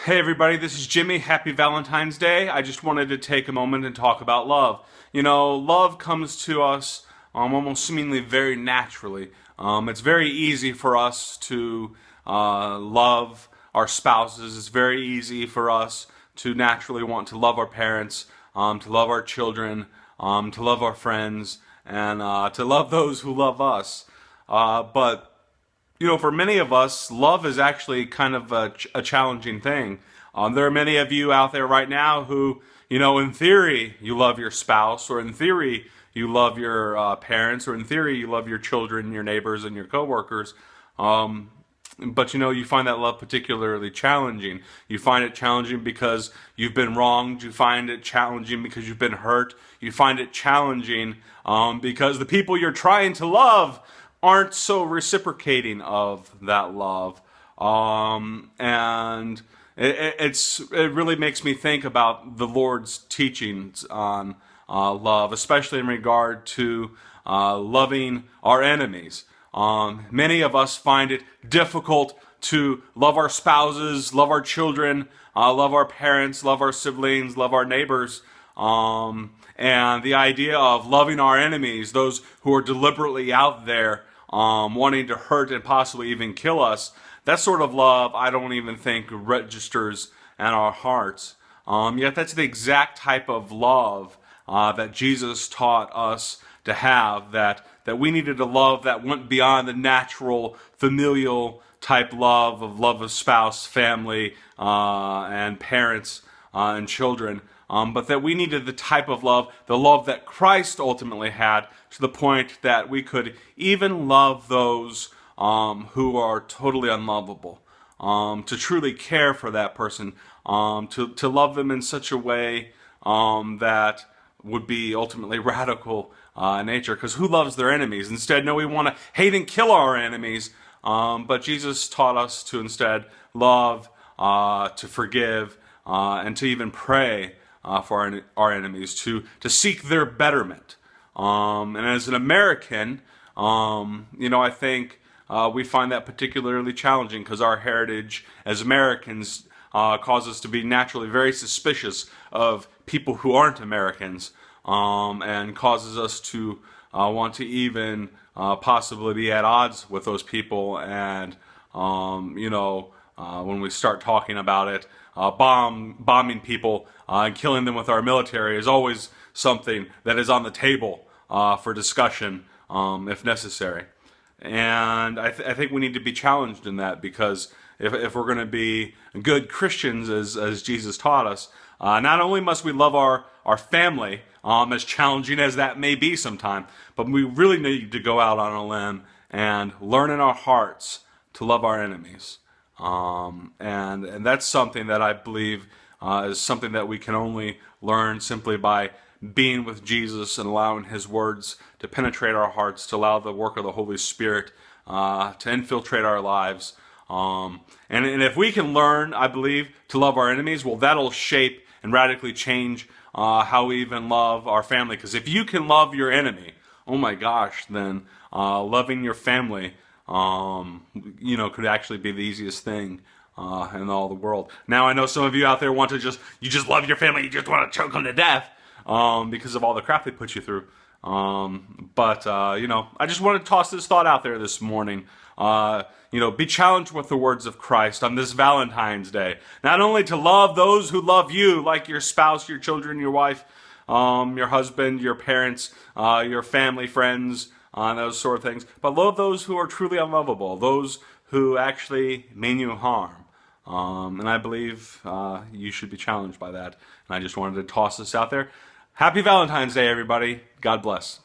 Hey everybody, this is Jimmy. Happy Valentine's Day. I just wanted to take a moment and talk about love. You know, love comes to us almost seemingly very naturally. It's very easy for us to love our spouses. It's very easy for us to naturally want to love our parents, to love our children, to love our friends, and to love those who love us. But you know, for many of us, love is actually kind of a challenging thing. There are many of you out there right now who, you know, in theory, you love your spouse, or in theory, you love your parents, or in theory, you love your children, your neighbors, and your coworkers. But you know, you find that love particularly challenging. You find it challenging because you've been wronged. You find it challenging because you've been hurt. You find it challenging because the people you're trying to love aren't so reciprocating of that love. And it really makes me think about the Lord's teachings on love, especially in regard to loving our enemies. Many of us find it difficult to love our spouses, love our children, love our parents, love our siblings, love our neighbors. And the idea of loving our enemies, those who are deliberately out there wanting to hurt and possibly even kill us, that sort of love I don't even think registers in our hearts. Yet that's the exact type of love that Jesus taught us to have, that we needed a love that went beyond the natural familial type love of spouse, family, and parents and children. But that we needed the type of love, the love that Christ ultimately had, to the point that we could even love those who are totally unlovable, to truly care for that person, to love them in such a way that would be ultimately radical in nature. Because who loves their enemies? Instead, no, we want to hate and kill our enemies. But Jesus taught us to instead love, to forgive, and to even pray for our enemies, to seek their betterment. And as an American, you know, I think we find that particularly challenging because our heritage as Americans causes us to be naturally very suspicious of people who aren't Americans, and causes us to want to even possibly be at odds with those people. And you know, when we start talking about it, bombing people and killing them with our military is always something that is on the table for discussion if necessary. And I think we need to be challenged in that, because if we're going to be good Christians as Jesus taught us, not only must we love our family, as challenging as that may be sometime, but we really need to go out on a limb and learn in our hearts to love our enemies. And that's something that I believe is something that we can only learn simply by being with Jesus and allowing His words to penetrate our hearts, to allow the work of the Holy Spirit to infiltrate our lives. And if we can learn, I believe, to love our enemies, well, that'll shape and radically change how we even love our family. Because if you can love your enemy, oh my gosh, then loving your family you know, could actually be the easiest thing in all the world. Now, I know some of you out there want to you just love your family, you just want to choke them to death because of all the crap they put you through. But you know, I just want to toss this thought out there this morning. You know, be challenged with the words of Christ on this Valentine's Day. Not only to love those who love you, like your spouse, your children, your wife, your husband, your parents, your family, friends, those sort of things. But love those who are truly unlovable, those who actually mean you harm. And I believe you should be challenged by that. And I just wanted to toss this out there. Happy Valentine's Day, everybody. God bless.